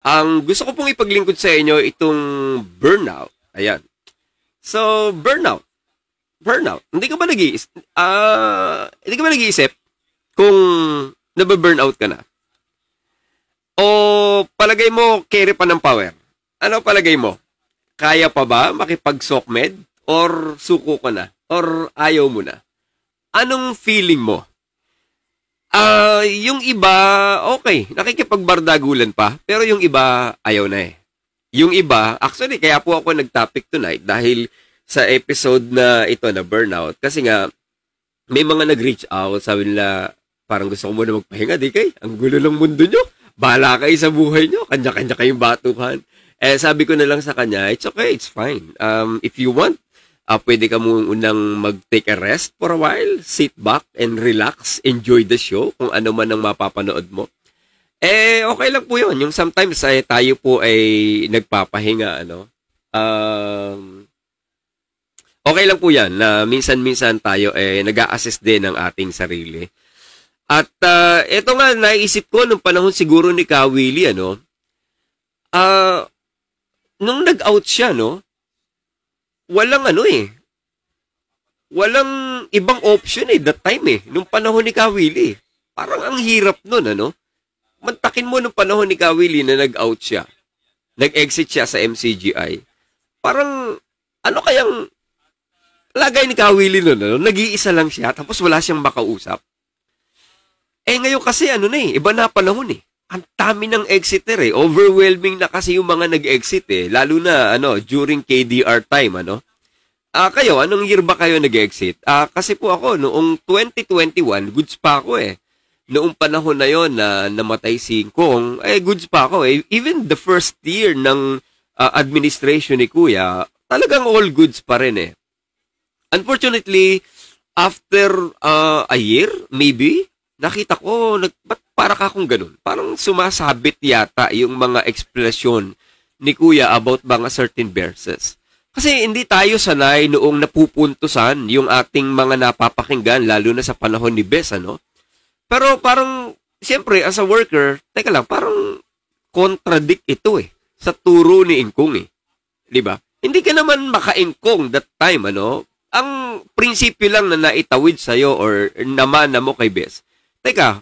Ang gusto ko pong ipaglingkod sa inyo itong burnout. Ayan. So, burnout. Burnout. Hindi ka ba nag-iisip kung nababurnout ka na? O palagay mo, carry pa ng power? Ano palagay mo? Kaya pa ba makipag-SOCMED? Or suko ka na? Or ayaw mo na? Anong feeling mo? Yung iba, okay, nakikipagbardagulan pa, pero yung iba, ayaw na eh. Yung iba, actually, kaya po ako nag-topic tonight dahil sa episode na ito na burnout. Kasi nga, may mga nag-reach out, sabi nila, parang gusto ko muna magpahinga, di kay? Ang gulo ng mundo nyo. Bahala kayo sa buhay nyo. Kanya-kanya kayong batukan. Sabi ko na lang sa kanya, it's okay, it's fine. If you want, pwede ka munang mag-take a rest for a while, sit back and relax, enjoy the show, kung ano man ang mapapanood mo. Okay lang po yun. Yung sometimes tayo po ay nagpapahinga, ano. Okay lang po yan na minsan-minsan tayo nag-a-assess din ng ating sarili. At ito nga, naisip ko nung panahon siguro ni Ka Willie, ano, nung nag-out siya, no, walang walang ibang option that time nung panahon ni Ka Willie. Parang ang hirap nun, ano. Mantakin mo nung panahon ni Ka Willie na nag-out siya. Nag-exit siya sa MCGI. Parang, ano kayang lagay ni Ka Willie nun, ano? Nag-iisa lang siya, tapos wala siyang makausap. Ngayon kasi, iba na panahon Ang dami ng exiter Overwhelming na kasi yung mga nag-exit Lalo na, during KDR time, kayo, anong year ba kayo nag-exit? Kasi po ako, noong 2021, goods pa ako Noong panahon na yon na namatay si Kong, goods pa ako Even the first year ng administration ni Kuya, talagang all goods pa rin Unfortunately, after a year, maybe, nakita ko, ba't para ka kung ganun? Parang sumasabit yata yung mga ekspresyon ni Kuya about mga certain verses. Kasi hindi tayo sanay noong napupuntusan yung ating mga napapakinggan, lalo na sa panahon ni Bes, Pero parang, siyempre, as a worker, teka lang, parang contradict ito sa turo ni Ingkong Diba? Hindi ka naman maka-Ingkong that time, Ang prinsipyo lang na naitawid sa'yo or namana mo kay Bes, teka,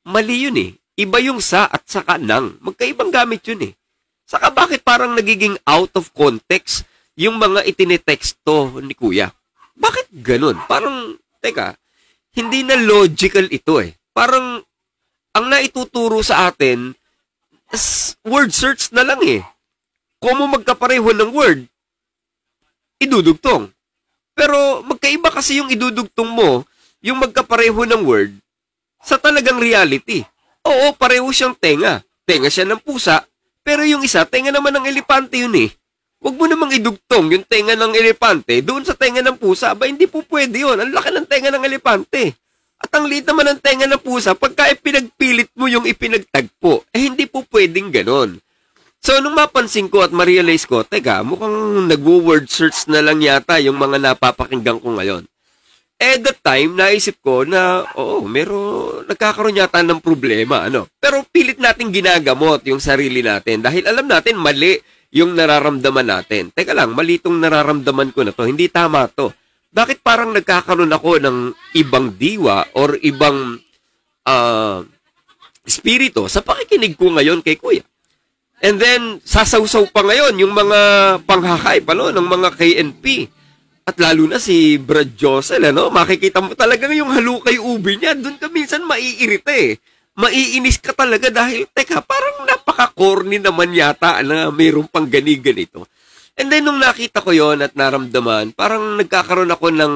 mali yun Iba yung sa at saka nang. Magkaibang gamit yun Saka bakit parang nagiging out of context yung mga itinetexto ni Kuya? Bakit ganun? Parang, teka, hindi na logical ito Parang, ang naituturo sa atin, word search na lang Kung mo magkapareho ng word, idudugtong. Pero magkaiba kasi yung idudugtong mo, yung magkapareho ng word, sa talagang reality. Oo, pareho siyang tenga. Tenga siya ng pusa, pero yung isa, tenga naman ng elepante yun Huwag mo namang idugtong yung tenga ng elepante doon sa tenga ng pusa. Ba, hindi po pwede yun. Ang laki ng tenga ng elepante. At ang liit naman ng tenga ng pusa, pagka ipinagpilit mo yung ipinagtagpo, hindi po pwedeng ganon. So, nung mapansin ko at ma-realize ko, teka, mukhang nagwo-word search na lang yata yung mga napapakinggan ko ngayon. That time, naisip ko na, nagkakaroon yata ng problema, Pero pilit natin ginagamot yung sarili natin dahil alam natin mali yung nararamdaman natin. Teka lang, mali itong nararamdaman ko na to, hindi tama to. Bakit parang nagkakaroon ako ng ibang diwa or ibang spirito sa pakikinig ko ngayon kay Kuya? And then, sasawsaw pa ngayon yung mga panghakay ng mga KNP. At lalo na si Brad Josel, makikita mo talaga yung halukay ubi niya. Doon ka minsan maiirita Maiinis ka talaga dahil, teka, parang napaka-corny naman yata na mayroong pang ganito. And then, nung nakita ko yon at naramdaman, parang nagkakaroon ako ng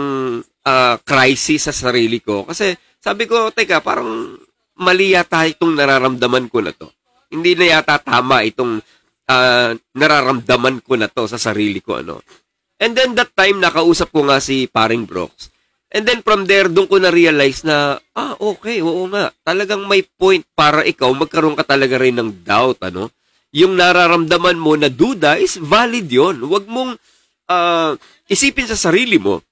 crisis sa sarili ko. Kasi sabi ko, teka, parang mali yata itong nararamdaman ko na to. Hindi na yata tama itong nararamdaman ko na to sa sarili ko, And then that time, nakausap ko nga si Paring Brooks. And then from there, doon ko na-realize na, okay, oo nga. Talagang may point para ikaw, magkaroon ka talaga rin ng doubt, Yung nararamdaman mo na duda is valid yon. Huwag mong isipin sa sarili mo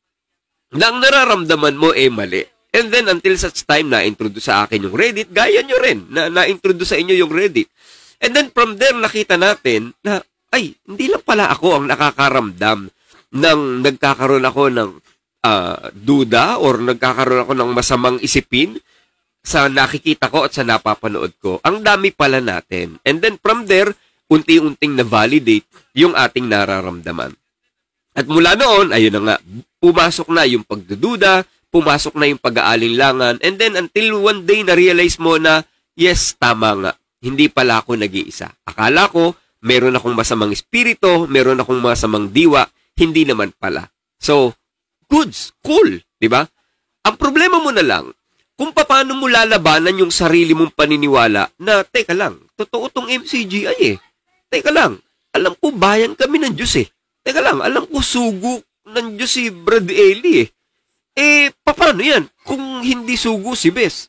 na ang nararamdaman mo mali. And then, until such time na-introduce sa akin yung Reddit, gaya nyo rin, na-introduce sa inyo yung Reddit. And then from there, nakita natin na, ay, hindi lang pala ako ang nakakaramdam ng nagkakaroon ako ng duda or nagkakaroon ako ng masamang isipin sa nakikita ko at sa napapanood ko. Ang dami pala natin. And then from there, unti-unting na-validate yung ating nararamdaman. At mula noon, ayun na nga, pumasok na yung pagdududa, pumasok na yung pag-aalinlangan, and then until one day na-realize mo na, yes, tama nga, hindi pala ako nag-iisa. Akala ko, meron akong masamang espiritu, meron akong masamang diwa, hindi naman pala. So, goods, cool, di ba? Ang problema mo na lang, kung paano mo lalabanan yung sarili mong paniniwala na, teka lang, totoo tong MCGI eh. Teka lang, alam ko bayan kami ng Diyos eh. Teka lang, alam ko sugo ng Diyos si Brad Eli eh. Paano yan? Kung hindi sugo si Bes,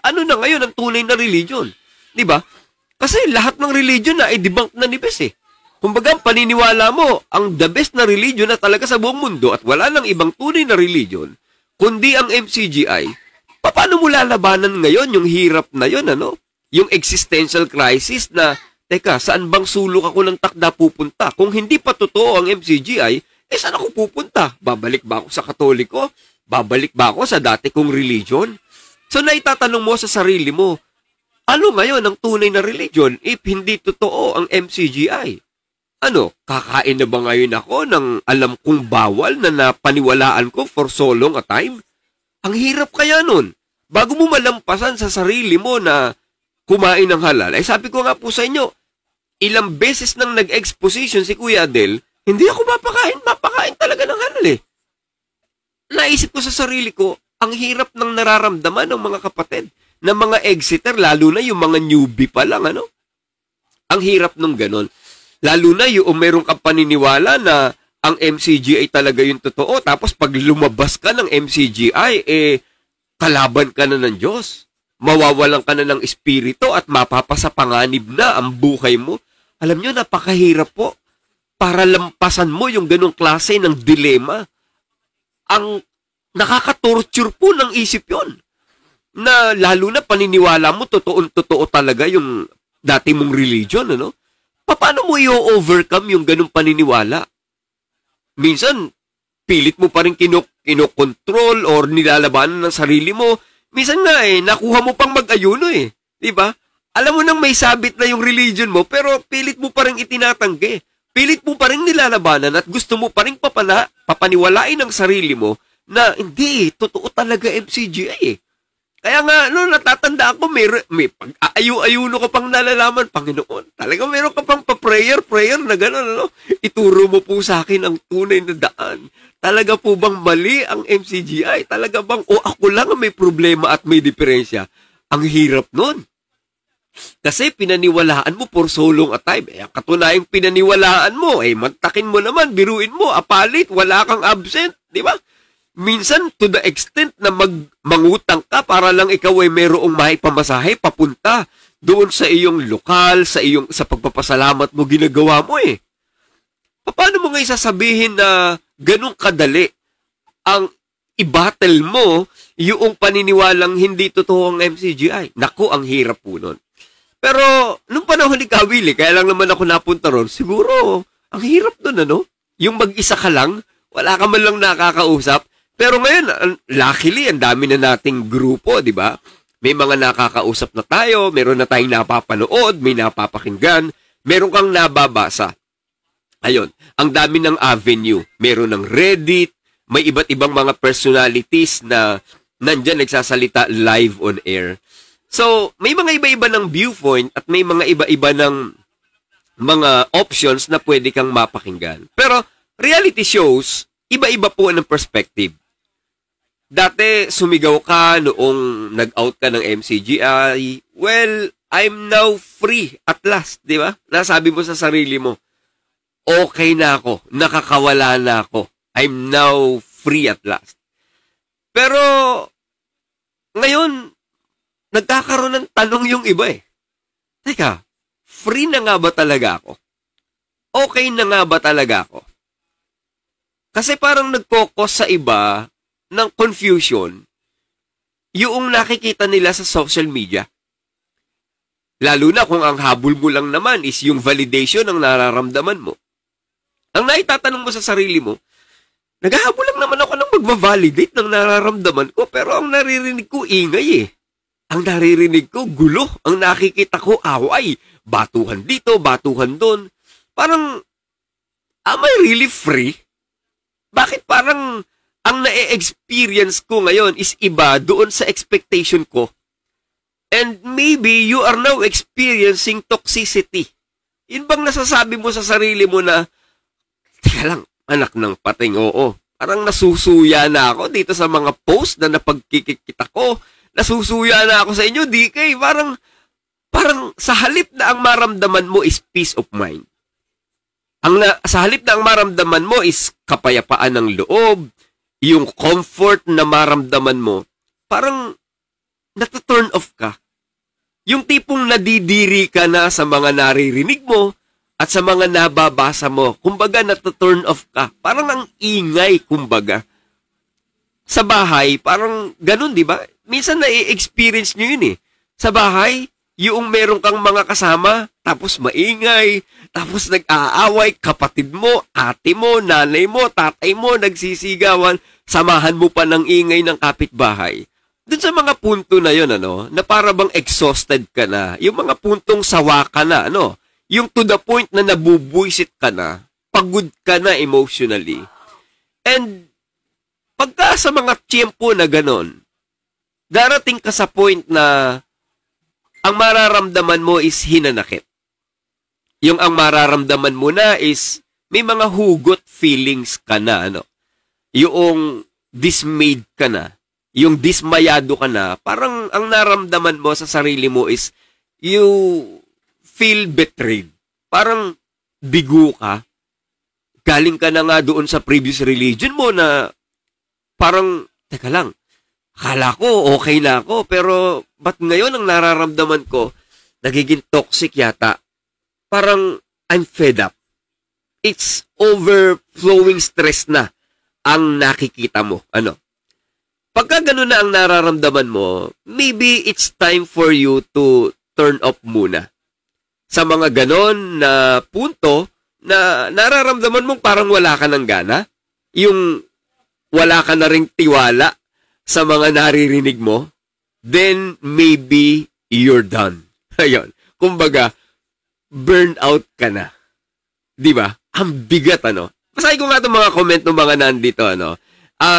ano na ngayon ang tunay na religion? Di ba? Kasi lahat ng religion na debunk na ni Bes eh. Kumbaga, paniniwala mo, ang the best na religion na talaga sa buong mundo at wala nang ibang tunay na religion, kundi ang MCGI, paano mo lalabanan ngayon yung hirap na yun, ano? Yung existential crisis na, teka, saan bang sulok ako ng takda pupunta? Kung hindi pa totoo ang MCGI, saan ako pupunta? Babalik ba ako sa Katoliko? Babalik ba ako sa dati kong religion? So, naitatanong mo sa sarili mo, ano ngayon ang tunay na religion if hindi totoo ang MCGI? Ano, kakain na ba ngayon ako ng alam kong bawal na napaniwalaan ko for so long a time? Ang hirap kaya nun. Bago mo malampasan sa sarili mo na kumain ng halal, sabi ko nga po sa inyo, ilang beses nang nag-exposition si Kuya Adel, hindi ako mapakain talaga ng halal eh. Naisip ko sa sarili ko, ang hirap ng nararamdaman ng mga kapatid, ng mga exiter, lalo na yung mga newbie pa lang, ano? Ang hirap nung ganon. Lalo na yung meron kang paniniwala na ang MCGI talaga yung totoo, tapos pag lumabas ka ng MCGI, kalaban ka na ng Diyos. Mawawalan ka na ng espiritu at mapapasapanganib na ang buhay mo. Alam nyo, napakahirap po para lampasan mo yung ganong klase ng dilema. Ang nakaka-torture po ng isip yon. Na lalo na paniniwala mo, totoo talaga yung dati mong religion, ano? Paano mo i-overcome yung ganong paniniwala? Minsan, pilit mo pa rin kinokontrol or nilalabanan ng sarili mo. Minsan nga nakuha mo pang mag-ayuno eh. Diba? Alam mo nang may sabit na yung religion mo, pero pilit mo pa rin itinatanggi. Pilit mo pa rin nilalabanan at gusto mo pa rin papaniwalain ang sarili mo na hindi, totoo talaga MCGI eh. Kaya nga, natatanda ako, may pag-aayu-ayuno ko pang nalalaman, Panginoon. Talaga meron ka pang prayer na gano'n, ano? Ituro mo po sa akin ang tunay na daan. Talaga po bang mali ang MCGI? Talaga bang, ako lang ang may problema at may diferensya? Ang hirap nun. Kasi pinaniwalaan mo for so long a time. Ang katunayang pinaniwalaan mo, mantakin mo naman, biruin mo, apalit, wala kang absent, di ba? Minsan, to the extent na mangutang ka para lang ikaw ay mayroong maipamasahe papunta doon sa iyong lokal, sa pagpapasalamat mo, ginagawa mo eh. Paano mo ngayon sasabihin na ganun kadali ang i-battle mo yung paniniwalang hindi totoo ang MCGI? Naku, ang hirap po nun. Pero, nung panahon ni Kawili, kaya lang naman ako napunta ron, siguro, ang hirap nun, ano? Yung mag-isa ka lang, wala ka man lang nakakausap. Pero ngayon, luckily, ang dami na nating grupo, di ba? May mga nakakausap na tayo, meron na tayong napapanood, may napapakinggan, meron kang nababasa. Ayun, ang dami ng avenue. Meron ng Reddit, may iba't ibang mga personalities na nandyan nagsasalita live on air. So, may mga iba-iba ng viewpoint at may mga iba-iba ng mga options na pwede kang mapakinggan. Pero, reality shows, iba-iba po ng perspective. Dati, sumigaw ka noong nag-out ka ng MCGI. Well, I'm now free at last, di ba? Nasabi mo sa sarili mo, okay na ako, nakakawala na ako. I'm now free at last. Pero, ngayon, nagkakaroon ng tanong yung iba eh. Teka, free na nga ba talaga ako? Okay na nga ba talaga ako? Kasi parang nag-focus sa iba ng confusion yung nakikita nila sa social media. Lalo na kung ang habol mo lang naman is yung validation ng nararamdaman mo. Ang naitatanong mo sa sarili mo, naghahabol lang naman ako ng magva-validate ng nararamdaman ko, pero ang naririnig ko, ingay eh. Ang naririnig ko, gulo. Ang nakikita ko, away. Batuhan dito, batuhan doon. Parang, am I really free? Bakit parang ang na-experience ko ngayon is iba doon sa expectation ko? And maybe you are now experiencing toxicity. Yun bang nasasabi mo sa sarili mo na, teka lang, anak ng pating, oo. Parang nasusuya na ako dito sa mga post na napagkikita ko. Nasusuya na ako sa inyo, DK. Parang sa halip na ang maramdaman mo is peace of mind. Sa halip na ang maramdaman mo is kapayapaan ng loob, yung comfort na maramdaman mo, parang nata-turn off ka. Yung tipong nadidiri ka na sa mga naririnig mo at sa mga nababasa mo. Kumbaga, nata-turn off ka. Parang ang ingay, kumbaga. Sa bahay, parang ganun, di ba? Minsan na-experience nyo yun eh. Sa bahay, yung meron kang mga kasama, tapos maingay, tapos nag-aaway, kapatid mo, ate mo, nanay mo, tatay mo, nagsisigawan, samahan mo pa ng ingay ng kapitbahay. Dun sa mga punto na yun, na para bang exhausted ka na, yung mga puntong sawa ka na, yung to the point na nabubuisit ka na, pagod ka na emotionally. And pagka sa mga tiyempo na ganon, darating ka sa point na ang mararamdaman mo is hinanakit. Yung ang mararamdaman mo na is may mga hugot feelings ka na, yung dismayed ka na, yung dismayado ka na, parang ang naramdaman mo sa sarili mo is you feel betrayed. Parang bigo ka. Galing ka na nga doon sa previous religion mo na parang, teka lang, akala ko okay na ako, pero ba't ngayon ang nararamdaman ko, nagiging toxic yata. Parang I'm fed up. It's overflowing stress na ang nakikita mo. Pagka gano'n na ang nararamdaman mo, maybe it's time for you to turn off muna. Sa mga gano'n na punto na nararamdaman mong parang wala ka ng gana, yung wala ka na ring tiwala sa mga naririnig mo, then maybe you're done. Ayun. Kumbaga, burn out ka na. Di ba? Ang bigat, Basahin ko nga itong mga comment ng mga nandito,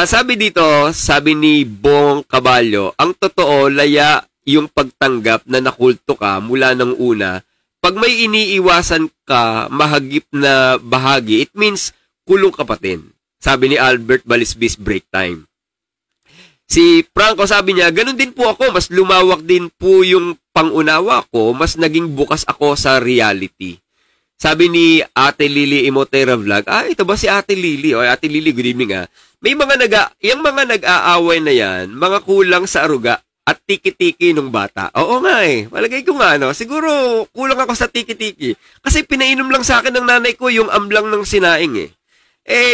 sabi dito, sabi ni Bong Caballo, ang totoo, laya yung pagtanggap na nakulto ka mula ng una. Pag may iniiwasan ka, mahagip na bahagi, it means kulong ka pa din. Sabi ni Albert Balisbis, break time. Si Franco sabi niya, ganun din po ako, mas lumawak din po yung pangunawa ko, mas naging bukas ako sa reality. Sabi ni Ate Lily Imotera Vlog, ito ba si Ate Lily? O, Ate Lily, good evening May yung mga nag-aaway na yan, mga kulang sa aruga at tiki-tiki nung bata. Oo nga Malagay ko nga, siguro kulang ako sa tiki-tiki. Kasi pinainom lang sa akin ng nanay ko yung amblang ng sinaing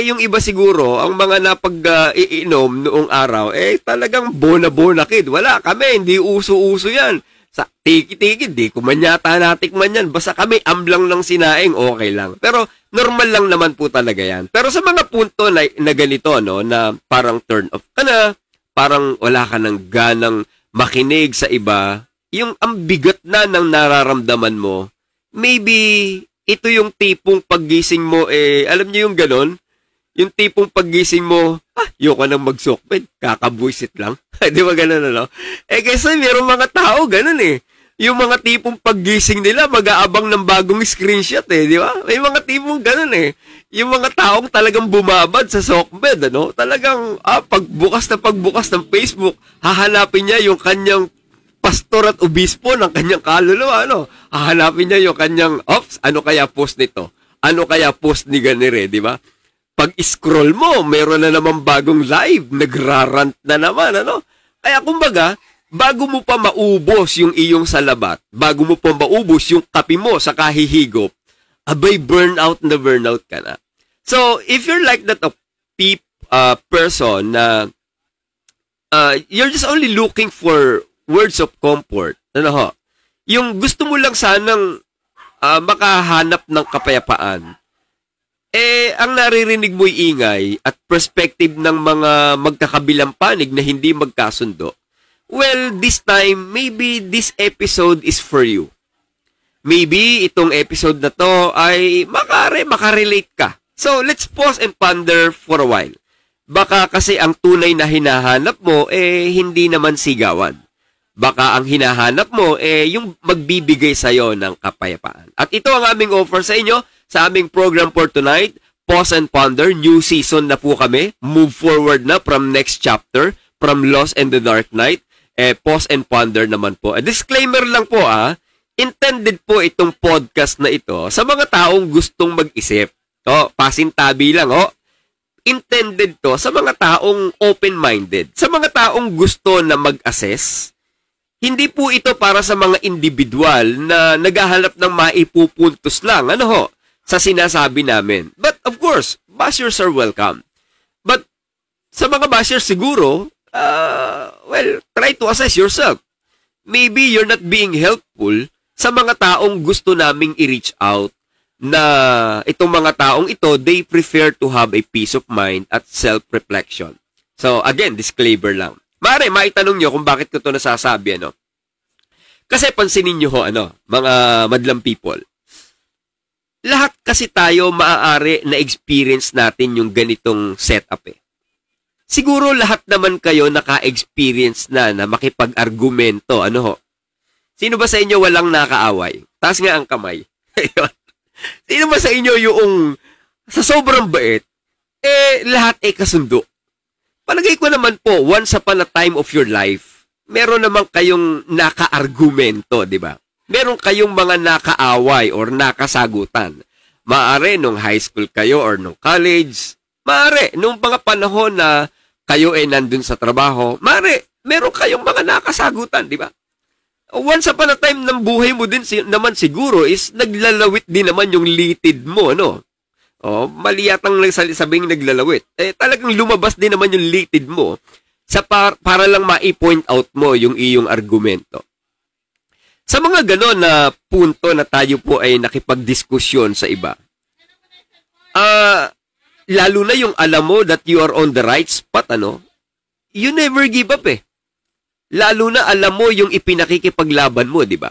yung iba siguro, ang mga napag-iinom noong araw, talagang bona-bona kid. Wala kami, hindi uso-uso yan. Sa tiki-tiki, di ko man yata natikman yan. Basta kami, amblang ng sinaing, okay lang. Pero normal lang naman po talaga yan. Pero sa mga punto na ganito, na parang turn off ka na, parang wala ka ng ganang makinig sa iba, yung ang bigat na ng nararamdaman mo, maybe ito yung tipong paggising mo, alam niyo yung ganon? Yung tipong paggising mo, yoko nang magsukbed, kakabuisit lang. Di ba ganon, kasi mayroong mga tao, ganon Yung mga tipong paggising nila, mag-aabang ng bagong screenshot di ba? May mga tipong ganon Yung mga taong talagang bumabad sa sockbed, Talagang, pagbukas ng Facebook, hahanapin niya yung kanyang pastor at obispo ng kanyang kaluluwa, Hahanapin niya yung kanyang, ano kaya post nito? Ano kaya post ni ganire, di ba? Pag-scroll mo, meron na naman bagong live, nagrarant na naman, Kaya kumbaga, bago mo pa maubos yung iyong salabat, bago mo pa maubos yung kape mo sa kahihigop, abay burnout na burnout ka na. So, if you're like that person na you're just only looking for words of comfort, yung gusto mo lang sanang makahanap ng kapayapaan, ang naririnig mo'y ingay at perspective ng mga magkakabilang panig na hindi magkasundo, well, this time, maybe this episode is for you. Maybe itong episode na to ay makarelate ka. So, let's pause and ponder for a while. Baka kasi ang tunay na hinahanap mo, hindi naman sigawan. Baka ang hinahanap mo, yung magbibigay sa'yo ng kapayapaan. At ito ang aming offer sa inyo, sa aming program for tonight, Pause and Ponder, new season na po kami. Move forward na from next chapter, from Lost and the Dark Knight. Pause and Ponder naman po. A disclaimer lang po intended po itong podcast na ito sa mga taong gustong mag-isip. Pasintabi lang intended to sa mga taong open-minded, sa mga taong gusto na mag-assess. Hindi po ito para sa mga individual na naghahanap ng maipupuntos lang, sa sinasabi namin. But of course, bashers are welcome. But sa mga bashers siguro, well, try to assess yourself. Maybe you're not being helpful sa mga taong gusto naming i-reach out, na itong mga taong ito, they prefer to have a peace of mind at self-reflection. So, again, disclaimer lang. Maitanong nyo kung bakit ko ito nasasabi, Kasi pansinin nyo mga madlang people. Lahat kasi tayo maaari na experience natin yung ganitong setup Siguro lahat naman kayo naka-experience na makipag-argumento, Sino ba sa inyo walang nakaaway? Taas nga ang kamay. Sino ba sa inyo yung sa sobrang bait, lahat kasundo? Palagay ko naman po, once upon a time of your life, meron naman kayong naka-argumento, di ba? Meron kayong mga nakaaway or nakasagutan. Maaari nung high school kayo or nung college, maaari nung mga panahon na kayo nandun sa trabaho, maaari meron kayong mga nakasagutan, di ba? Once upon a time ng buhay mo din naman siguro is naglalawit din naman yung litid mo, mali yatang sabing naglalawit. Talagang lumabas din naman yung litid mo para lang ma-point out mo yung iyong argumento. Sa mga ganon na punto na tayo po ay nakipagdiskusyon sa iba, lalo na yung alam mo that you are on the right spot, you never give up Lalo na alam mo yung ipinakikipaglaban mo, di ba?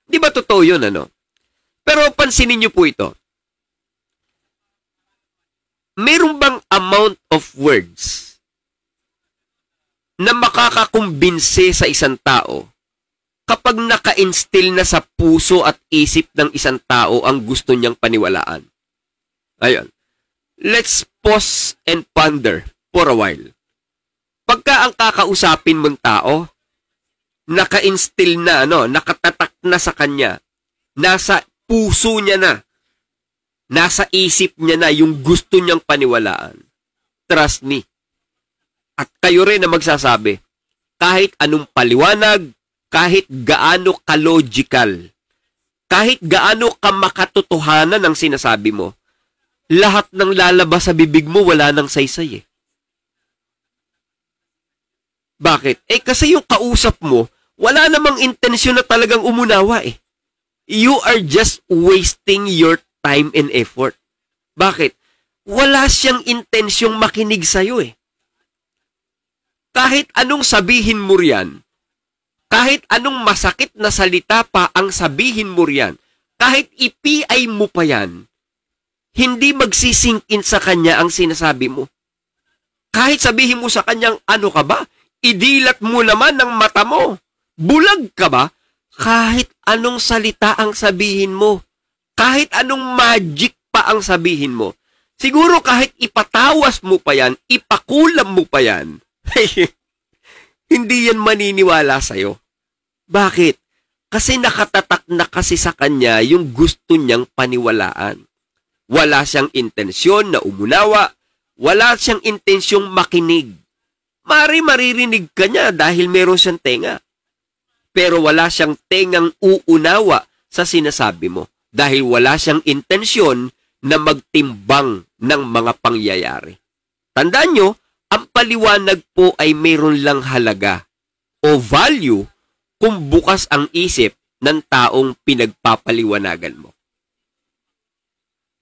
Di ba totoo yun, Pero pansinin niyo po ito. Meron bang amount of words na makakakumbinse sa isang tao kapag naka-instill na sa puso at isip ng isang tao ang gusto niyang paniwalaan? Ayun. Let's pause and ponder for a while. Pagka ang kakausapin mong tao, naka-instill na, nakatatak na sa kanya, nasa puso niya na, nasa isip niya na yung gusto niyang paniwalaan. Trust me. At kayo rin na magsasabi, kahit anong paliwanag, kahit gaano ka-logical, kahit gaano ka makatotohanan ang sinasabi mo, lahat ng lalabas sa bibig mo wala nang saysay Bakit? Kasi yung kausap mo, wala namang intensyon na talagang umunawa You are just wasting your time and effort. Bakit? Wala siyang intensyong makinig sa'yo Kahit anong sabihin mo riyan, kahit anong masakit na salita pa ang sabihin mo riyan, kahit i-PI mo pa yan, hindi magsisink in sa kanya ang sinasabi mo. Kahit sabihin mo sa kanyang, ano ka ba? Idilat mo naman ng mata mo. Bulag ka ba? Kahit anong salita ang sabihin mo, kahit anong magic pa ang sabihin mo, siguro kahit ipatawas mo pa yan, ipakulam mo pa yan, hindi yan maniniwala sa'yo. Bakit? Kasi nakatatak na kasi sa kanya yung gusto niyang paniwalaan. Wala siyang intensyon na umunawa, wala siyang intensyong makinig. Maririnig ka niya dahil meron siyang tenga. Pero wala siyang tengang uunawa sa sinasabi mo dahil wala siyang intensyon na magtimbang ng mga pangyayari. Tandaan nyo, ang paliwanag po ay mayroon lang halaga o value kung bukas ang isip ng taong pinagpapaliwanagan mo.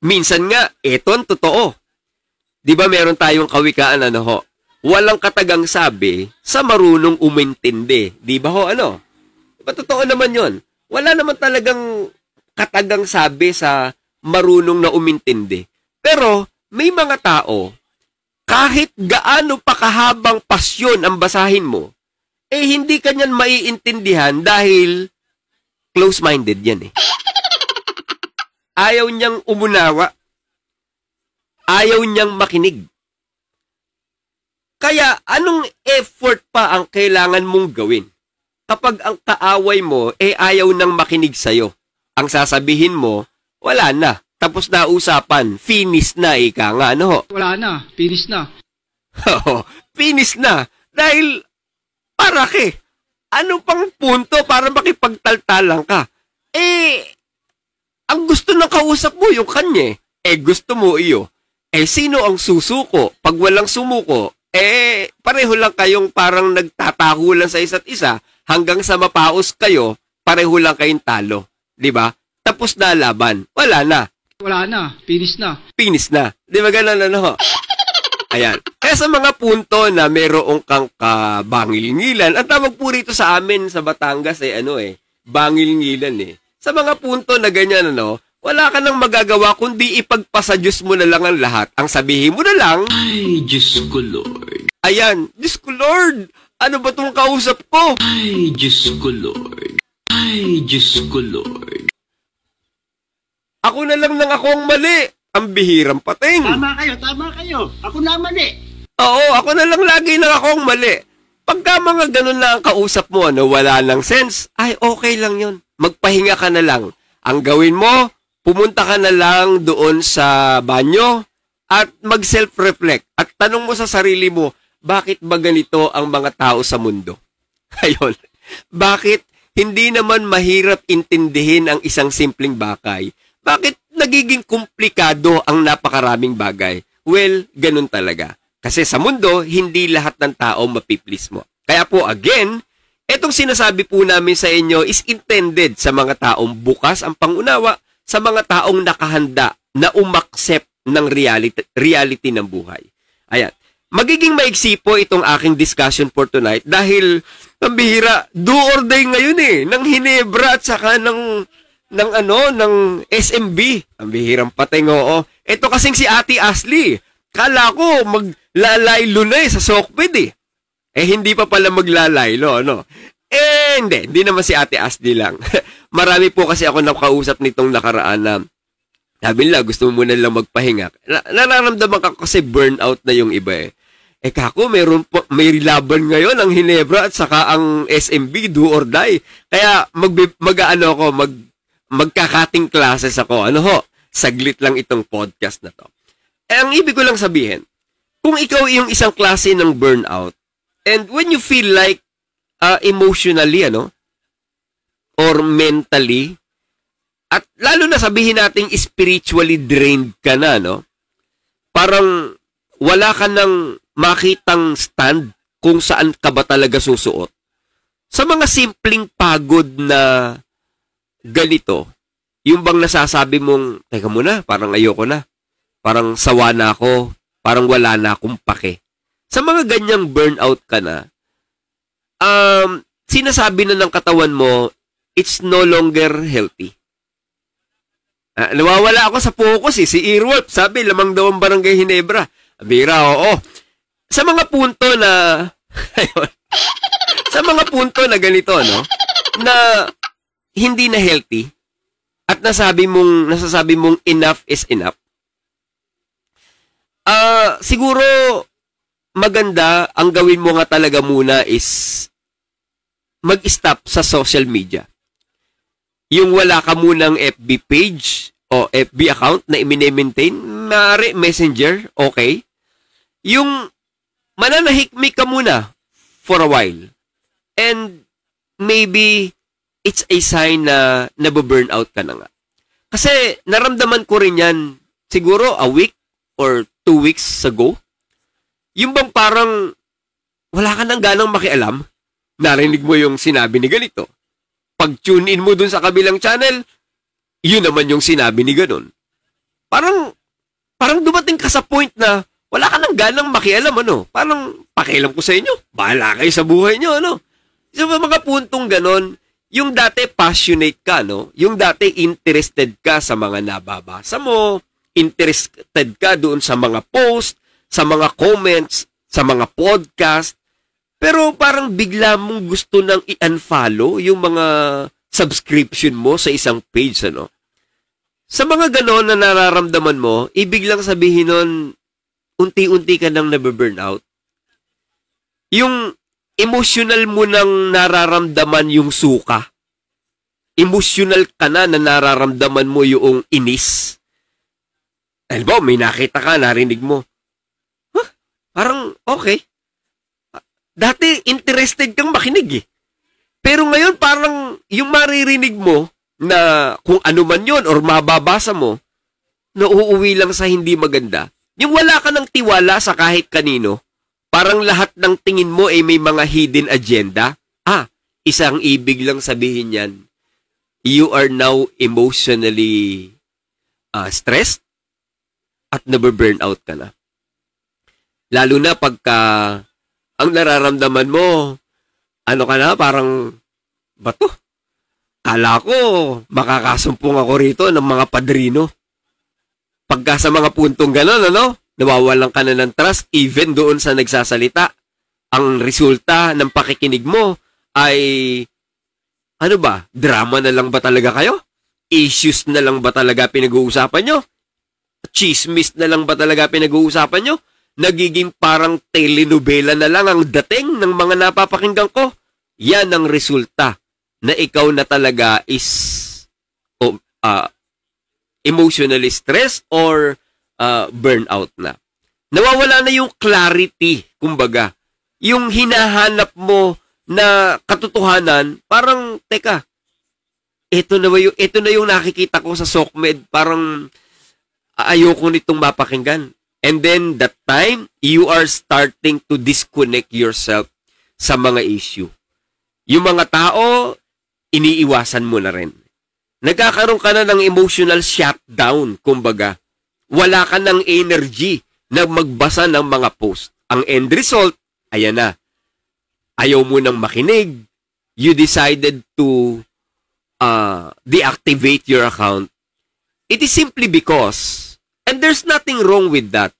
Minsan nga, eto ang totoo. Di ba meron tayong kawikaan, walang katagang sabi sa marunong umintindi. Di ba Diba totoo naman yon? Wala naman talagang katagang sabi sa marunong na umintindi. Pero may mga tao, kahit gaano pa kahabang pasyon ang basahin mo, hindi ka niyan maiintindihan dahil close-minded yan Ayaw niyang umunawa. Ayaw niyang makinig. Kaya, anong effort pa ang kailangan mong gawin? Kapag ang kaaway mo, ayaw nang makinig sa'yo. Ang sasabihin mo, wala na. Tapos na usapan. Finish na, ika nga, Wala na. Finish na. Finish na. Dahil, para ano pang punto para makipagtaltalang ka? Ang gusto ng kausap mo, yung kanya. Gusto mo iyo. Sino ang susuko? Pag walang sumuko, pareho lang kayong parang nagtatahulan sa isa't isa hanggang sa mapaos kayo, pareho lang kayong talo. Diba? Tapos na laban. Wala na. Wala na. Finish na. Finish na. Di ba ganun Ayan. Kaya sa mga punto na merong kang kabangil-ngilan, ang tawag po rito sa amin sa Batangas bangil-ngilan Sa mga punto na ganyan, wala ka nang magagawa kundi ipagpasa Diyos mo na lang ang lahat. Ang sabihin mo na lang, ay, Diyos ko, Lord. Ayan, Diyos ko, Lord. Ano ba itong kausap ko? Ay, Diyos ko, Lord. Ay, Diyos ko, Lord. Ako na lang nang ako ang mali. Ang bihirang pating. Tama kayo. Ako na mali. Oo, ako na lang lagi nang ako ang mali. Pagka mga ganun na ang kausap mo, wala nang sense, okay lang yun. Magpahinga ka na lang. Ang gawin mo, pumunta ka na lang doon sa banyo at mag-self-reflect. At tanong mo sa sarili mo, bakit ba ganito ang mga tao sa mundo? Ayun. Bakit hindi naman mahirap intindihin ang isang simpleng bagay? Bakit nagiging komplikado ang napakaraming bagay? Well, ganun talaga. Kasi sa mundo, hindi lahat ng tao mapiplease mo. Kaya po, again, etong sinasabi po namin sa inyo is intended sa mga taong bukas ang pangunawa, sa mga taong nakahanda na umaksep ng reality ng buhay. Ayan. Magiging maiksi po itong aking discussion for tonight dahil ang bihira, do or die ngayon ng Hinebra at saka ng SMB. Ang bihirang pating, Ito kasing si Ate Ashley. Kala ko maglalaylo na sa Sokped hindi pa pala maglalaylo, hindi naman si Ate Ashley lang. Marami po kasi ako nakausap nitong nakaraan na sabi nila, gusto mo muna lang magpahinga. Nararamdaman ka kasi burnout na yung iba kako, may laban ngayon ang Hinebra at saka ang SMB, do or die. Kaya magkakating classes ako. Saglit lang itong podcast na to. Ang ibig ko lang sabihin, kung ikaw yung isang klase ng burnout, and when you feel like emotionally, or mentally, at lalo na sabihin natin spiritually drained ka na, parang wala ka nang makitang stand kung saan ka ba talaga susuot. Sa mga simpleng pagod na ganito, yung bang nasasabi mong, teka muna, parang ayoko na. Parang sawa na ako. Parang wala na akong pake. Sa mga ganyang burnout ka na, sinasabi na ng katawan mo, it's no longer healthy. Nawawala ako sa focus Si Earwolf, sabi, lamang daw ang Barangay Hinebra. Bira, oo. Sa mga punto na, sa mga punto na ganito, na hindi na healthy, at nasasabi mong enough is enough, siguro, maganda, ang gawin mo nga talaga muna is mag-stop sa social media. Yung wala ka munang FB page o FB account na i-maintain, maaari messenger, okay. Yung mananahimik ka muna for a while. And maybe it's a sign na nababurnout ka na nga. Kasi naramdaman ko rin yan siguro a week or 2 weeks ago. Yung bang parang wala ka nang ganang makialam, narinig mo yung sinabi ni ganito. pag-tune in mo dun sa kabilang channel, yun naman yung sinabi ni ganun. Parang dumating ka sa point na wala ka nang ganang makialam, ano? Parang pakialam ko sa inyo. Bahala kayo sa buhay nyo, ano? Sa mga puntong ganon, yung dati passionate ka, no? Yung dati interested ka sa mga nababasa mo, interested ka doon sa mga post, sa mga comments, sa mga podcast, pero parang bigla mong gusto nang i-unfollow yung mga subscription mo sa isang page, ano? Sa mga ganon na nararamdaman mo, ibig lang sabihin nun, unti-unti ka nang nabe-burnout. Yung emotional mo nang nararamdaman yung suka. Emotional ka na nararamdaman mo yung inis. Alam mo, may nakita ka, narinig mo. Parang okay. Dati interested kang makinig eh. Pero ngayon parang yung maririnig mo na kung ano man yun or mababasa mo, nauuwi lang sa hindi maganda. Yung wala ka ng tiwala sa kahit kanino, parang lahat ng tingin mo ay may mga hidden agenda. Isang ibig lang sabihin yan, you are now emotionally stressed at nabe-burnout ka na. Lalo na pagka ang nararamdaman mo, ano ka na, parang, bato? Kala ko, makakasumpong ako rito ng mga padrino. Pagka sa mga puntong gano'n, ano, nawawalan ka na ng trust, even doon sa nagsasalita. Ang resulta ng pakikinig mo ay, ano ba, drama na lang ba talaga kayo? Issues na lang ba talaga pinag-uusapan nyo? Chismis na lang ba talaga pinag-uusapan nyo? Nagiging parang telenovela na lang ang dating ng mga napapakinggan ko. Yan ang resulta na ikaw na talaga is emotionally stressed or burnout na. Nawawala na yung clarity, kumbaga. Yung hinahanap mo na katotohanan, parang, teka, ito na yung nakikita ko sa SOCMED, parang ayoko nitong mapakinggan. And then, that time, you are starting to disconnect yourself sa mga issue. Yung mga tao, iniiwasan mo na rin. Nagkakaroon ka na ng emotional shutdown, kumbaga. Wala ka ng energy na magbasa ng mga post. Ang end result, ayan na. Ayaw mo nang makinig. You decided to deactivate your account. It is simply because, and there's nothing wrong with that.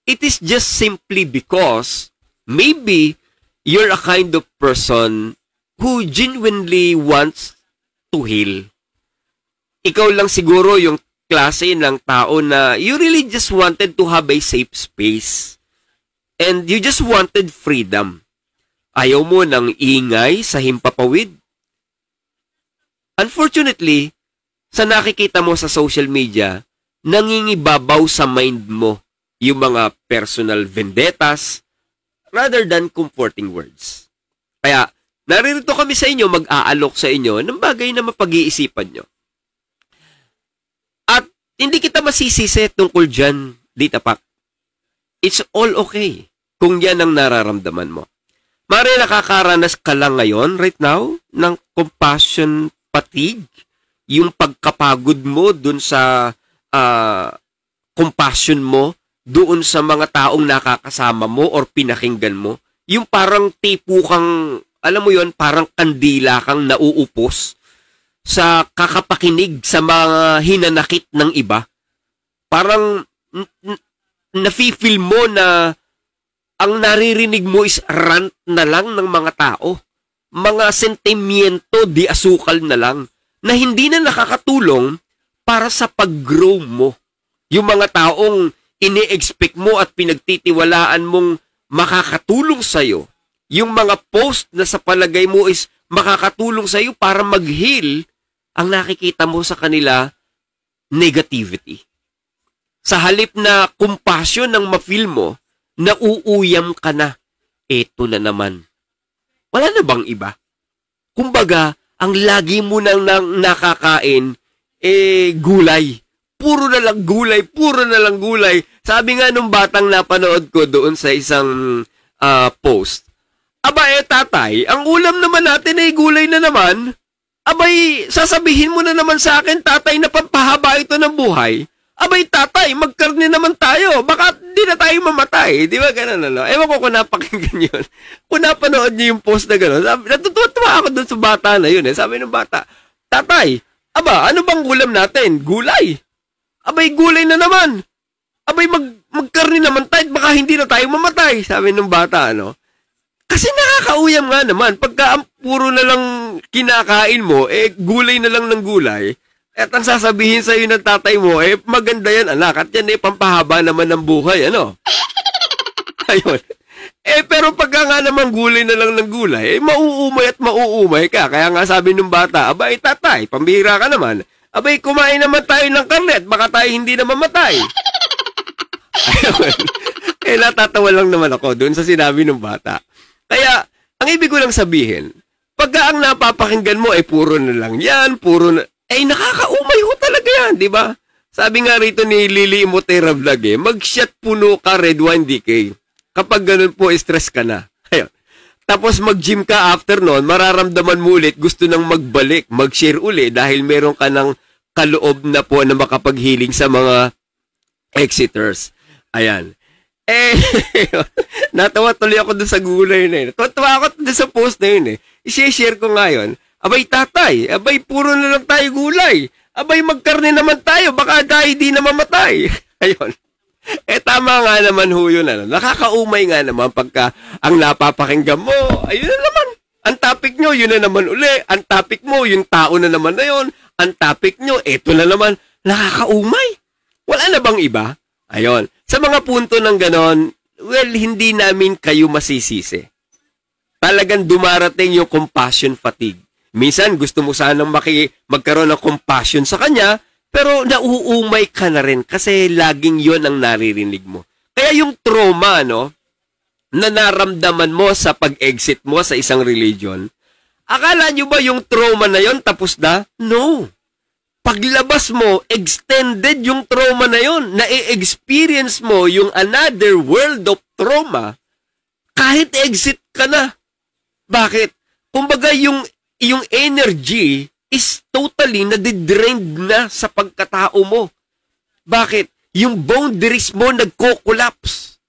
It is just simply because maybe you're a kind of person who genuinely wants to heal. Ikaw lang siguro yung klase ng tao na you really just wanted to have a safe space. And you just wanted freedom. Ayaw mo ng ingay sa himpapawid. Unfortunately, sa nakikita mo sa social media, nangingibabaw sa mind mo yung mga personal vendettas rather than comforting words. Kaya, naririto kami sa inyo, mag-aalok sa inyo ng bagay na mapag-iisipan nyo. At hindi kita masisisi tungkol dyan, Dita Pak. It's all okay kung yan ang nararamdaman mo. Mari nakakaranas ka lang ngayon, right now, ng compassion fatigue, yung pagkapagod mo dun sa compassion mo doon sa mga taong nakakasama mo or pinakinggan mo, yung parang tipo kang, alam mo yon, parang kandila kang nauupos sa kakapakinig sa mga hinanakit ng iba. Parang nafe-feel mo na ang naririnig mo is rant na lang ng mga tao. Mga sentimiento di asukal na lang na hindi na nakakatulong para sa pag-grow mo. Yung mga taong ini-expect mo at pinagtitiwalaan mong makakatulong sa'yo. Yung mga post na sa palagay mo is makakatulong sa'yo para mag-heal, ang nakikita mo sa kanila, negativity. Sa halip na compassion ng ma-feel mo, nauuyam ka na. Eto na naman. Wala na bang iba? Kumbaga, ang lagi mo nang nakakain, gulay. Puro na lang gulay, puro na lang gulay. Sabi nga nung batang napanood ko doon sa isang post, aba tatay, ang ulam naman natin ay gulay na naman. Abay, sasabihin mo na naman sa akin, tatay, na pampahaba ito ng buhay. Abay, tatay, magkarne naman tayo. Baka di na tayo mamatay. Di ba ganun, ano? Ewan ko kung napakinggan yun. Kung napanood niyo yung post na gano'n, natutuwa ako dun sa bata na yun. Sabi ng bata, tatay, aba, ano bang ulam natin? Gulay. Abay, gulay na naman. Abay, magkarne naman tayo. Baka hindi na tayo mamatay. Sabi ng bata, ano? Kasi nakakauyam nga naman. Pagka puro na lang kinakain mo, gulay na lang ng gulay. At ang sasabihin sa'yo ng tatay mo, maganda yan, anak. At yan, pampahaba naman ng buhay, ano? Ayun. Pero pagka nga naman gulay na lang ng gulay, mauumay at mauumay ka. Kaya nga sabi ng bata, abay, tatay, pambihira ka naman. Abay, kumain naman tayo ng karne at baka tayo hindi na mamatay. Ayun. Natatawa lang naman ako doon sa sinabi ng bata. Kaya, ang ibig ko lang sabihin, pagka ang napapakinggan mo, puro na lang yan, puro na, nakakaumay ho talaga yan, di ba? Sabi nga rito ni Lily Motera Vlog, mag-shot puno ka red wine DK. Kapag ganun po, stress ka na. Ayun. Tapos mag-gym ka after noon, mararamdaman mo ulit, gusto nang magbalik, mag-share uli, dahil meron ka ng kaloob na po na makapaghiling sa mga exiters. Ayan. Natawa tuloy ako dun sa gulay na yun. Natawa ako dun sa post na yun I-share ko ngayon. Abay, tatay, abay, puro na lang tayo gulay. Abay, magkarne naman tayo, baka tayo di na mamatay. Ayun. Tama nga naman ho yun. Nakakaumay nga naman pagka ang napapakinggan mo, ayun na naman. Ang topic nyo, yun na naman uli. Ang topic mo, yung tao na naman na yun. Ang topic nyo, eto na naman. Nakakaumay. Wala na bang iba? Ayun. Sa mga punto ng ganon, well, hindi namin kayo masisisi. Talagang dumarating yung compassion fatigue. Minsan, gusto mo sanang magkaroon ng compassion sa kanya, pero nauumay ka na rin kasi laging yon ang naririnig mo. Kaya yung trauma, na naramdaman mo sa pag-exit mo sa isang religion, akala nyo ba yung trauma na yon tapos na? No. Paglabas mo, extended yung trauma na yon. Na-experience mo yung another world of trauma kahit exit ka na. Bakit? Kumbaga yung energy is totally nadidrained na sa pagkatao mo. Bakit? Yung boundaries mo nagko-collapse.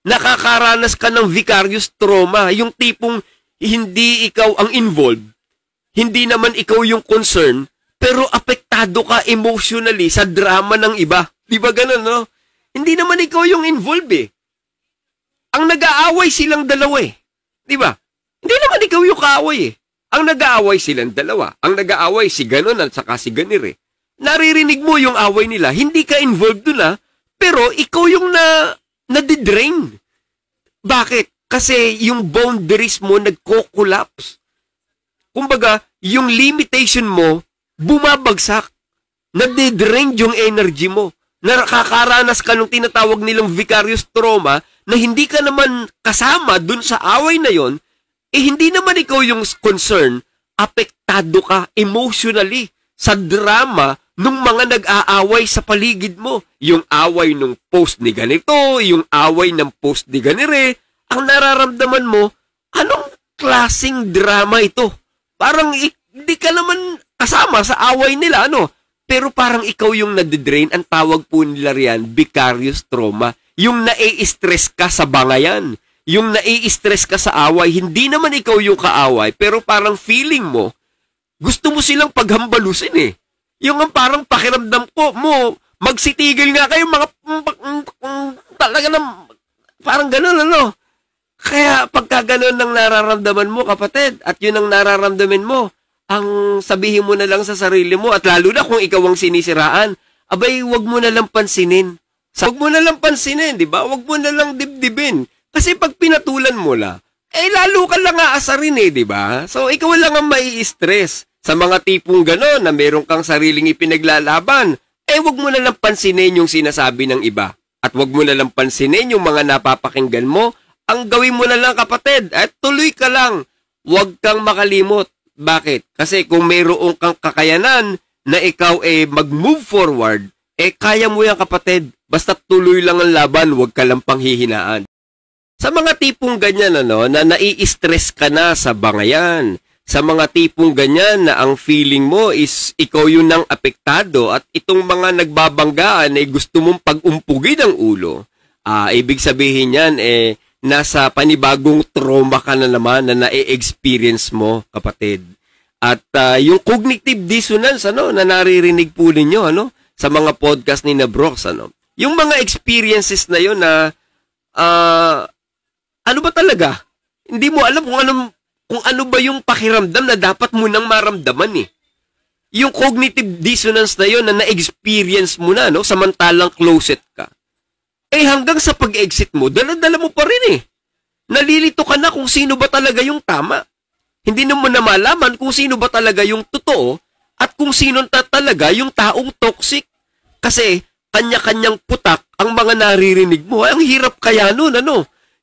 Nakakaranas ka ng vicarious trauma. Yung tipong hindi ikaw ang involved, hindi naman ikaw yung concern, pero apektado ka emotionally sa drama ng iba. Di ba ganun, no? Hindi naman ikaw yung involved Ang nag-aaway silang dalawa Di ba? Hindi naman ikaw yung kaaway Ang nag-aaway silang dalawa. Ang nag-aaway si ganon at saka si ganire. Naririnig mo yung away nila. Hindi ka involved dun pero ikaw yung nadidrain. Bakit? Kasi yung boundaries mo nagko-collapse. Kumbaga, yung limitation mo bumabagsak. Nadidrain yung energy mo. Nakakaranas ka nung tinatawag nilang vicarious trauma na hindi ka naman kasama dun sa away na yon, hindi naman ikaw yung concern, apektado ka emotionally sa drama nung mga nag-aaway sa paligid mo. Yung away nung post ni ganito, yung away ng post ni ganire, ang nararamdaman mo, anong klaseng drama ito? Parang hindi ka naman kasama sa away nila, Pero parang ikaw yung nadidrain, ang tawag po nila riyan, vicarious trauma. Yung nai-stress ka sa bangayan. Yung nai-stress ka sa away, hindi naman ikaw yung kaaway, pero parang feeling mo, gusto mo silang paghambalusin Yung parang pakiramdam ko mo, magsitigil nga kayo, talaga na, parang ganun, Kaya pagka ganun ang nararamdaman mo, kapatid, at yun ang nararamdaman mo, ang sabihin mo na lang sa sarili mo, at lalo na kung ikaw ang sinisiraan, abay, wag mo na lang pansinin. Wag mo na lang pansinin, di ba? Wag mo na lang dibdibin. Kasi pag pinatulan mo lalo ka lang aasarin di ba? So, ikaw lang ang mai-stress. Sa mga tipong gano'n na meron kang sariling ipinaglalaban, wag mo na lang pansinin yung sinasabi ng iba. At wag mo na lang pansinin yung mga napapakinggan mo. Ang gawin mo na lang, kapatid, at tuloy ka lang. Wag kang makalimot. Bakit? Kasi kung mayroong kang kakayanan na ikaw mag-move forward, kaya mo yan, kapatid. Basta tuloy lang ang laban, wag ka lang panghihinaan. Sa mga tipong ganyan, na nai-stress ka na sa bangayan, Sa mga tipong ganyan na ang feeling mo is ikaw yung nang apektado at itong mga nagbabanggaan ay gusto mong pag-umpugin ang ulo, ibig sabihin yan, nasa panibagong trauma ka na naman na na-experience mo, kapatid. At yung cognitive dissonance, na naririnig po ninyo, sa mga podcast ni na Brooks, yung mga experiences na yun na, ano ba talaga? Hindi mo alam kung ano ba yung pakiramdam na dapat mo nang maramdaman eh. Yung cognitive dissonance na yun na na-experience mo na, samantalang closet ka. Hanggang sa pag-exit mo, dala-dala mo pa rin eh. Nalilito ka na kung sino ba talaga yung tama. Hindi mo na malaman kung sino ba talaga yung totoo at kung sino talaga yung taong toxic. Kasi kanya-kanyang putak ang mga naririnig mo. Ang hirap kaya nun,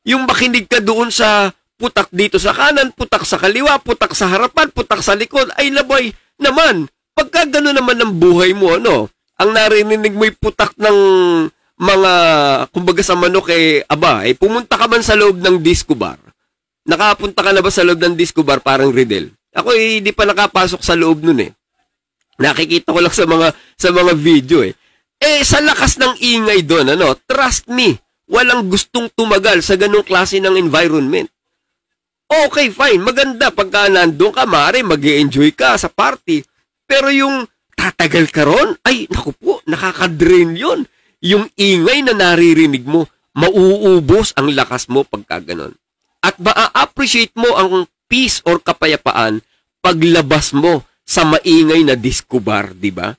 Yung makinig ka doon sa putak dito sa kanan, putak sa kaliwa, putak sa harapan, putak sa likod, ay laboy naman. Pagka gano'n naman ang buhay mo, ang naririnig mo'y putak ng mga, kumbaga sa manok, pumunta ka man sa loob ng disco bar. Nakapunta ka na ba sa loob ng disco bar, parang Riddle? Ako hindi pa nakapasok sa loob nun eh. Nakikita ko lang sa mga video eh. Sa lakas ng ingay doon, trust me, walang gustong tumagal sa ganung klase ng environment. Okay, fine, maganda pagka nandun ka, maaari mag-i-enjoy ka sa party. Pero yung tatagal ka ron, ay, naku po, nakaka-drain yun. Yung ingay na naririnig mo, mauubos ang lakas mo pagka ganon. At ma-appreciate mo ang peace or kapayapaan paglabas mo sa maingay na disco bar, di ba?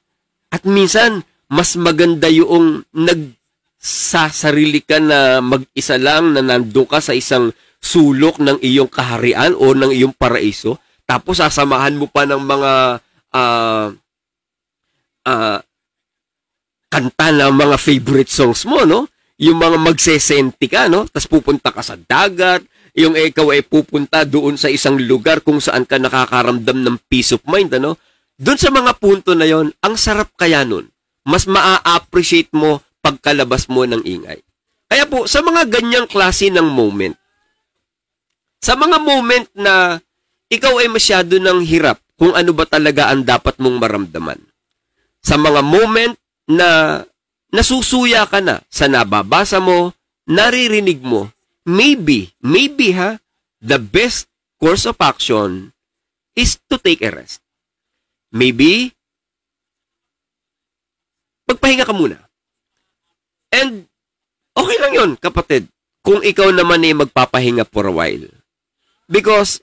At minsan, mas maganda yung nagsasarili ka na mag-isa lang na nandun ka sa isang sulok ng iyong kaharian o ng iyong paraiso, tapos sasamahan mo pa ng mga kanta ng mga favorite songs mo, Yung mga magsesenti ka, Tapos pupunta ka sa dagat, yung ikaw ay pupunta doon sa isang lugar kung saan ka nakakaramdam ng peace of mind, Doon sa mga punto na yon, ang sarap kaya nun. Mas maa-appreciate mo pagkalabas mo ng ingay. Kaya po, sa mga ganyang klase ng moment, sa mga moment na ikaw ay masyado ng hirap kung ano ba talaga ang dapat mong maramdaman. Sa mga moment na nasusuya ka na sa nababasa mo, naririnig mo, maybe the best course of action is to take a rest. Maybe, magpahinga ka muna. And, okay lang yun, kapatid, kung ikaw naman ay magpapahinga for a while. Because,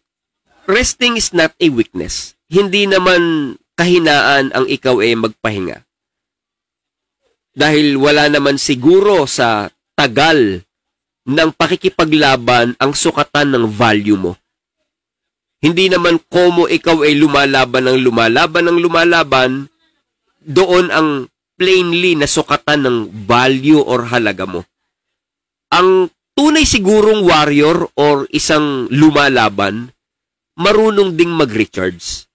resting is not a weakness. Hindi naman kahinaan ang ikaw ay magpahinga. Dahil wala naman siguro sa tagal ng pakikipaglaban ang sukatan ng value mo. Hindi naman komo ikaw ay lumalaban, doon ang plainly na sukatan ng value or halaga mo. Ang tunay sigurong warrior or isang lumalaban, marunong ding mag-recharge.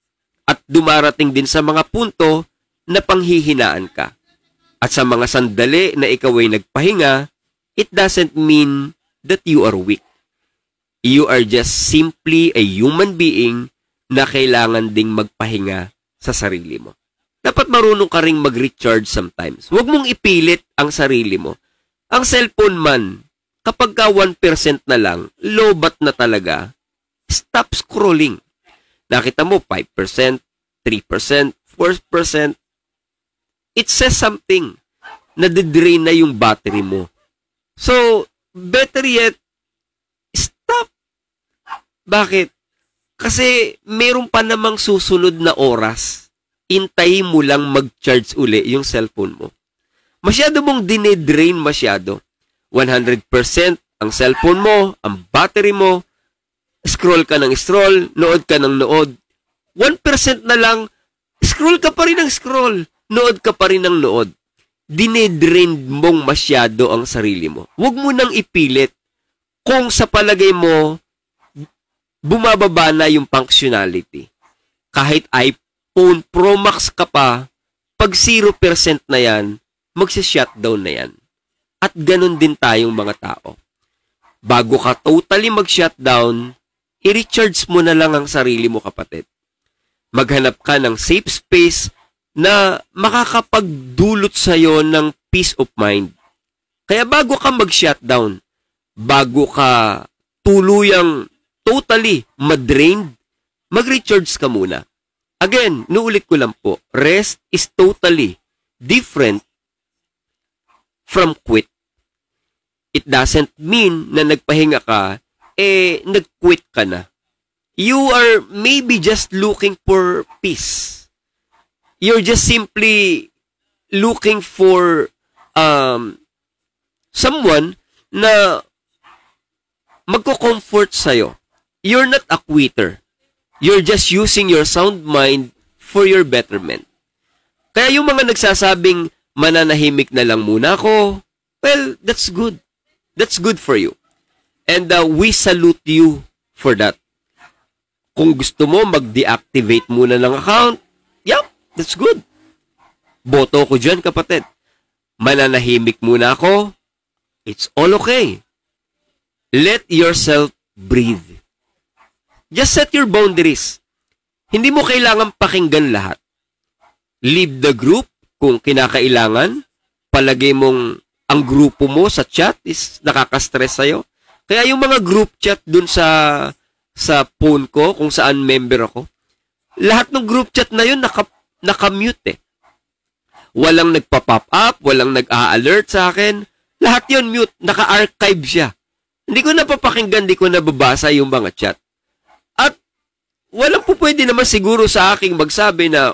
At dumarating din sa mga punto na panghihinaan ka. At sa mga sandali na ikaw ay nagpahinga, it doesn't mean that you are weak. You are just simply a human being na kailangan ding magpahinga sa sarili mo. Dapat marunong ka ring mag-recharge sometimes. Huwag mong ipilit ang sarili mo. Ang cellphone man, kapag ka 1% na lang, lobat na talaga, stop scrolling. Nakita mo, 5%, 3%, 4%, it says something. Nadidrain na yung battery mo. So, better yet, stop. Bakit? Kasi meron pa namang susunod na oras. Intayin mo lang mag-charge uli yung cellphone mo. Masyado mong dinedrain masyado. 100% ang cellphone mo, ang battery mo, scroll ka ng scroll, nood ka ng nood. 1% na lang, scroll ka pa rin ng scroll, nood ka pa rin ng nood. Dinedrain mong masyado ang sarili mo. Huwag mo nang ipilit. Kung sa palagay mo, bumababa na yung functionality. Kahit iPhone Pro Max ka pa, pag 0% na yan, magsa-shutdown na yan. At ganun din tayong mga tao. Bago ka totally mag-shutdown, i-recharge mo na lang ang sarili mo, kapatid. Maghanap ka ng safe space na makakapagdulot sa'yo ng peace of mind. Kaya bago ka mag-shutdown, bago ka tuluyang totally madrained, mag-recharge ka muna. Again, nuulit ko lang po, rest is totally different from quit. It doesn't mean na nagpahinga ka, nag-quit ka na. You are maybe just looking for peace. You're just simply looking for someone na magko-comfort sa'yo. You're not a quitter. You're just using your sound mind for your betterment. Kaya yung mga nagsasabing, mananahimik na lang muna ako, well, that's good. That's good for you. And we salute you for that. Kung gusto mo, mag-deactivate muna ng account, yep, that's good. Boto ko dyan, kapatid. Mananahimik muna ako, it's all okay. Let yourself breathe. Just set your boundaries. Hindi mo kailangan pakinggan lahat. Leave the group kung kinakailangan. Palagay mong ang grupo mo sa chat is nakaka-stress sa'yo. Kaya yung mga group chat dun sa phone ko, kung saan member ako, lahat ng group chat na yun naka-mute eh. Walang nagpa-pop up, walang nag-a-alert sa akin. Lahat yun mute, naka-archive siya. Hindi ko napapakinggan, hindi ko nababasa yung mga chat. At walang po pwede naman siguro sa aking magsabi na,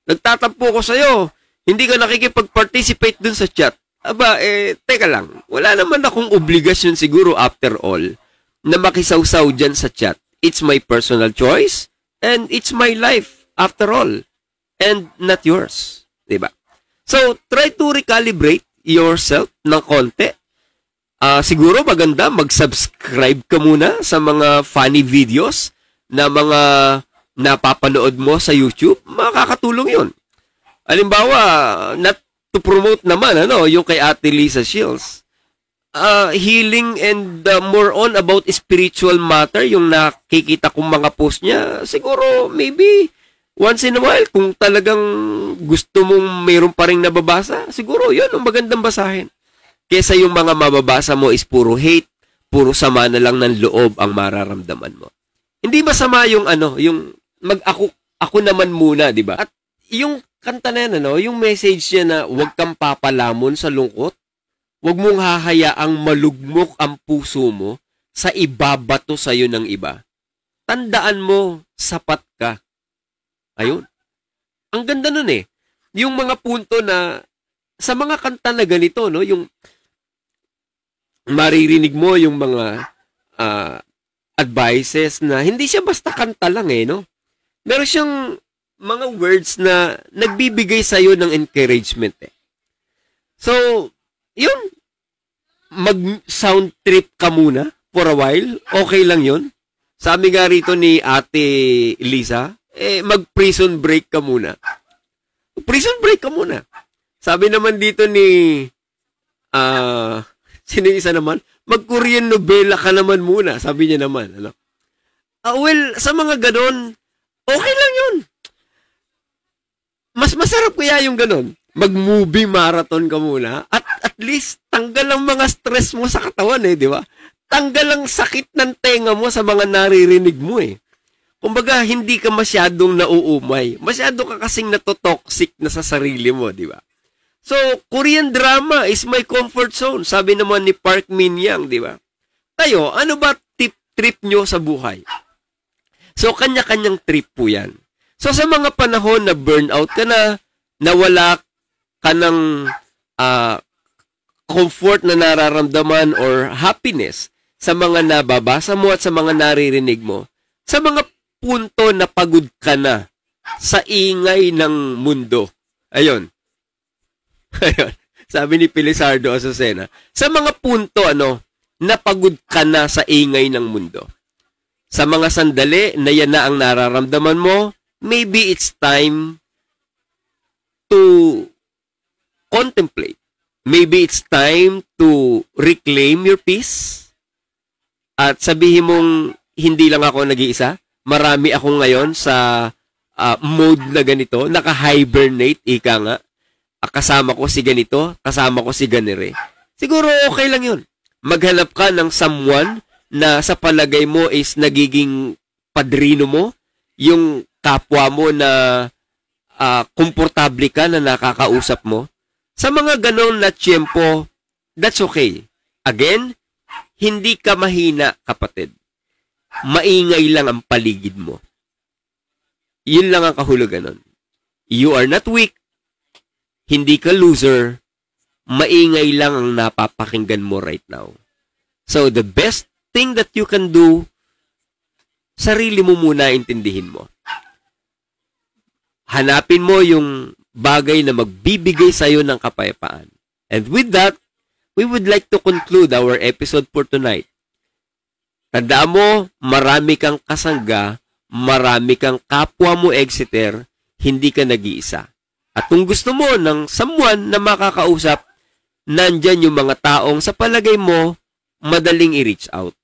nagtatampo ko sa'yo, hindi ka nakikipag-participate dun sa chat. Aba, teka lang, wala naman akong obligasyon siguro after all na makisawsaw dyan sa chat. It's my personal choice and it's my life after all and not yours. Diba? So, try to recalibrate yourself ng konti. Siguro maganda mag-subscribe ka muna sa mga funny videos na mga napapanood mo sa YouTube. Makakatulong yun. Halimbawa, not to promote naman, yung kay Ate Lisa Shields. Healing and more on about spiritual matter, yung nakikita kong mga post niya, siguro, maybe, once in a while, kung talagang gusto mong mayroon pa rin nababasa, siguro, yun, ang magandang basahin. Kesa yung mga mababasa mo is puro hate, puro sama na lang ng loob ang mararamdaman mo. Hindi masama yung yung ako naman muna, di ba? At yung kanta na yan, yung message niya na huwag kang papalamon sa lungkot, huwag mong hahayaang malugmok ang puso mo sa ibabato sa'yo ng iba. Tandaan mo, sapat ka. Ayun. Ang ganda nun eh. Yung mga punto na, sa mga kanta na ganito, yung maririnig mo yung mga advices na hindi siya basta kanta lang Meron siyang mga words na nagbibigay sa'yo ng encouragement eh. So, yun. Mag-sound trip ka muna for a while. Okay lang yun. Sabi nga rito ni Ate Lisa, mag-prison break ka muna. Prison break ka muna. Sabi naman dito ni, sino isa naman? Mag-Korean novela ka naman muna. Sabi niya naman. Well, sa mga ganon, okay lang yun. Mas masarap kaya yung ganon. Mag-movie marathon ka muna. At least, tanggal ang mga stress mo sa katawan di ba? Tanggal ang sakit ng tenga mo sa mga naririnig mo Kumbaga, hindi ka masyadong nauumay. Masyado ka kasing natotoxic na sa sarili mo, di ba? So, Korean drama is my comfort zone. Sabi naman ni Park Min-young, di ba? Tayo, ano ba trip nyo sa buhay? So, kanya-kanyang trip po yan. So, sa mga panahon na burnout ka na, nawala ka ng comfort na nararamdaman or happiness sa mga nababasa mo at sa mga naririnig mo, sa mga punto na pagod ka na sa ingay ng mundo. Ayun. Ayun. Sabi ni Pilisardo Azucena, sa mga punto, napagod ka na sa ingay ng mundo. Sa mga sandali na yan na ang nararamdaman mo, maybe it's time to contemplate. Maybe it's time to reclaim your peace. At sabihin mong, hindi lang ako nag-iisa. Marami ako ngayon sa mode na ganito. Naka-hibernate, ika nga. Kasama ko si ganito, kasama ko si ganire. Siguro okay lang yun. Maghanap ka ng someone na sa palagay mo is nagiging padrino mo, yung kapwa mo na komportable ka na nakakausap mo. Sa mga ganon na tiyempo, that's okay. Again, hindi ka mahina, kapatid. Maingay lang ang paligid mo. Yun lang ang kahulugan nun. You are not weak. Hindi ka loser. Maingay lang ang napapakinggan mo right now. So, the best thing that you can do, sarili mo muna intindihin mo. Hanapin mo yung bagay na magbibigay sa'yo ng kapayapaan. And with that, we would like to conclude our episode for tonight. Tandaan mo, marami kang kasangga, marami kang kapwa mo exeter, hindi ka nag-iisa. At kung gusto mo ng someone na makakausap, nandyan yung mga taong sa palagay mo, madaling i-reach out.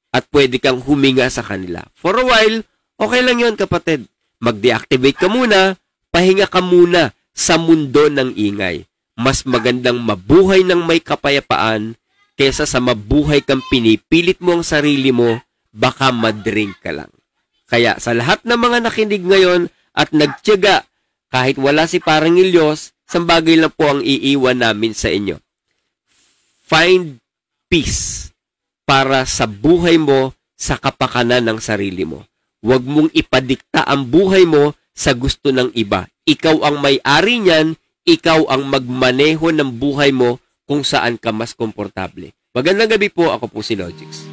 At pwede kang huminga sa kanila. For a while, okay lang yun, kapatid. Mag-deactivate ka muna, pahinga ka muna sa mundo ng ingay. Mas magandang mabuhay ng may kapayapaan kesa sa mabuhay kang pinipilit mo ang sarili mo, baka madrink ka lang. Kaya sa lahat ng mga nakinig ngayon at nagtiyaga, kahit wala si Parang Ilyos, isang bagay lang po ang iiwan namin sa inyo. Find peace para sa buhay mo, sa kapakanan ng sarili mo. Huwag mong ipadikta ang buhay mo sa gusto ng iba. Ikaw ang may-ari niyan, ikaw ang magmaneho ng buhay mo kung saan ka mas komportable. Magandang gabi po, ako po si Logix.